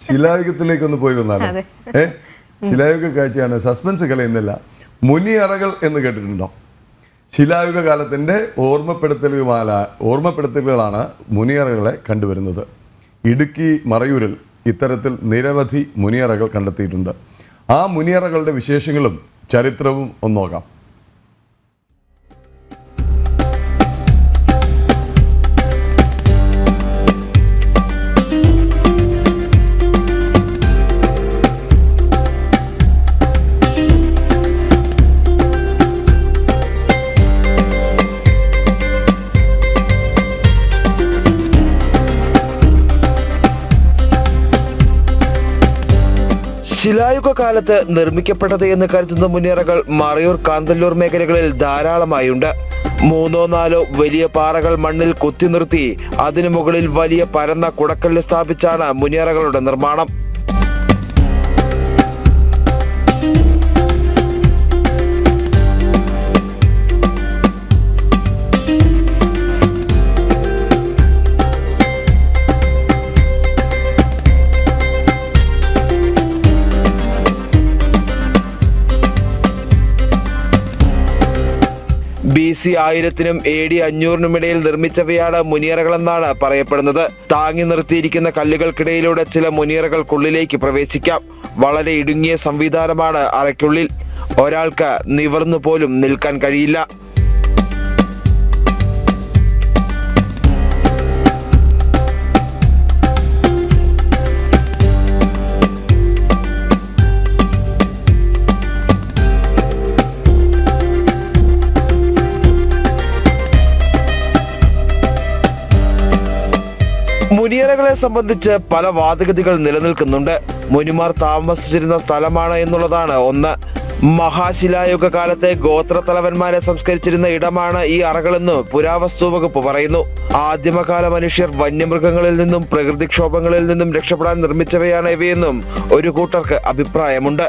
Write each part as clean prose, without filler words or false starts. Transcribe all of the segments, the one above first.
ശിലായുഗത്തിലേക്കൊന്ന് പോയി വന്നാലോ? ശിലായുഗ കാഴ്ചയാണ്. സസ്പെൻസ് കളയുന്നില്ല. മുനിയറകൾ എന്ന് കേട്ടിട്ടുണ്ടോ? ശിലായുഗ കാലത്തിൻ്റെ ഓർമ്മപ്പെടുത്തലുകളാണ് മുനിയറകളെ കണ്ടുവരുന്നത്. ഇടുക്കി മറയൂരിൽ ഇത്തരത്തിൽ നിരവധി മുനിയറകൾ കണ്ടെത്തിയിട്ടുണ്ട്. ആ മുനിയറകളുടെ വിശേഷങ്ങളും ചരിത്രവും ഒന്ന് നോക്കാം. ശിലായുഗ കാലത്ത് നിർമ്മിക്കപ്പെട്ടത് എന്ന് കരുതുന്ന മുനിയറകൾ മറയൂർ കാന്തല്ലൂർ മേഖലകളിൽ ധാരാളമായുണ്ട്. 3-4 വലിയ പാറകൾ മണ്ണിൽ കുത്തി നിർത്തി അതിനു മുകളിൽ വലിയ പരന്ന കുടക്കല്ല് സ്ഥാപിച്ചാണ് മുനിയറകളുടെ നിർമ്മാണം. BC 1000-നും AD 500-നും ഇടയിൽ നിർമ്മിച്ചവയാണ് മുനിയറകളെന്നാണ് പറയപ്പെടുന്നത്. താങ്ങി നിർത്തിയിരിക്കുന്ന കല്ലുകൾക്കിടയിലൂടെ ചില മുനിയറകൾക്കുള്ളിലേക്ക് പ്രവേശിക്കാം. വളരെ ഇടുങ്ങിയ സംവിധാനമാണ് അറയ്ക്കുള്ളിൽ. ഒരാൾക്ക് നിവർന്നു പോലും നിൽക്കാൻ കഴിയില്ല. മുനിയറകളെ സംബന്ധിച്ച് പല വാദഗതികൾ നിലനിൽക്കുന്നുണ്ട്. മുനിമാർ താമസിച്ചിരുന്ന സ്ഥലമാണ് എന്നുള്ളതാണ് ഒന്ന്. മഹാശിലായുഗ കാലത്തെ ഗോത്രത്തലവന്മാരെ സംസ്കരിച്ചിരുന്ന ഇടമാണ് ഈ അറകളെന്ന് പുരാവസ്തു വകുപ്പ് പറയുന്നു. ആദിമകാല മനുഷ്യർ വന്യമൃഗങ്ങളിൽ നിന്നും പ്രകൃതിക്ഷോഭങ്ങളിൽ നിന്നും രക്ഷപ്പെടാൻ നിർമ്മിച്ചവയാണ് ഇവയെന്നും ഒരു കൂട്ടർക്ക് അഭിപ്രായമുണ്ട്.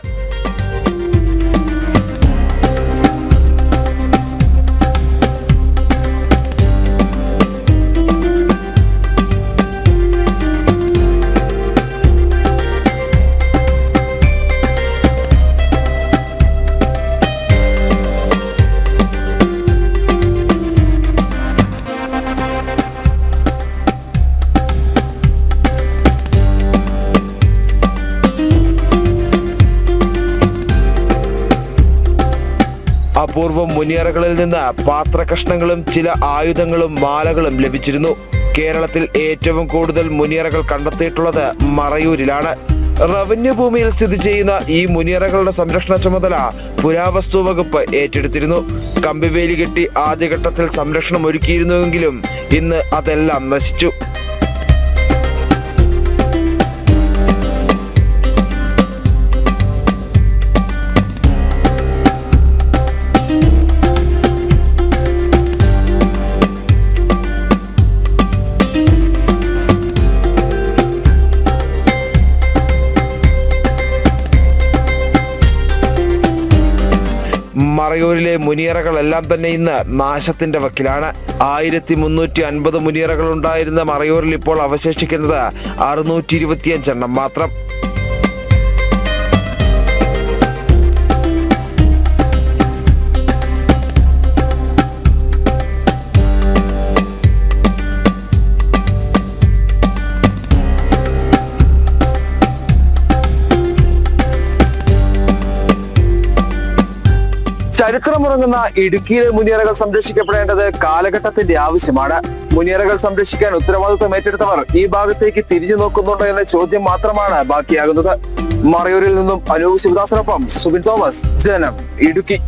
അപൂർവം മുനിയറകളിൽ നിന്ന് പാത്രകഷ്ണങ്ങളും ചില ആയുധങ്ങളും മാലകളും ലഭിച്ചിരുന്നു. കേരളത്തിൽ ഏറ്റവും കൂടുതൽ മുനിയറകൾ കണ്ടെത്തിയിട്ടുള്ളത് മറയൂരിലാണ്. റവന്യൂ ഭൂമിയിൽ സ്ഥിതി ചെയ്യുന്ന ഈ മുനിയറകളുടെ സംരക്ഷണ ചുമതല പുരാവസ്തു വകുപ്പ് ഏറ്റെടുത്തിരുന്നു. കമ്പിവേലി കെട്ടി ആദ്യഘട്ടത്തിൽ സംരക്ഷണം ഒരുക്കിയിരുന്നുവെങ്കിലും ഇന്ന് അതെല്ലാം നശിച്ചു. മറയൂരിലെ മുനിയറകളെല്ലാം തന്നെ ഇന്ന് നാശത്തിന്റെ വക്കിലാണ്. 1350 മുനിയറകൾ ഉണ്ടായിരുന്ന മറയൂരിൽ ഇപ്പോൾ അവശേഷിക്കുന്നത് 625 എണ്ണം മാത്രം. ചരിത്രമുറങ്ങുന്ന ഇടുക്കിയിലെ മുനിയറകൾ സംരക്ഷിക്കപ്പെടേണ്ടത് കാലഘട്ടത്തിന്റെ ആവശ്യമാണ്. മുനിയറകൾ സംരക്ഷിക്കാൻ ഉത്തരവാദിത്വം ഏറ്റെടുത്തവർ ഈ ഭാഗത്തേക്ക് തിരിഞ്ഞു നോക്കുന്നുണ്ടോ എന്ന ചോദ്യം മാത്രമാണ് ബാക്കിയാകുന്നത്. മറയൂരിൽ നിന്നും അനൂപ് ശിവദാസിനൊപ്പം സുബിൻ തോമസ്, ജനം, ഇടുക്കി.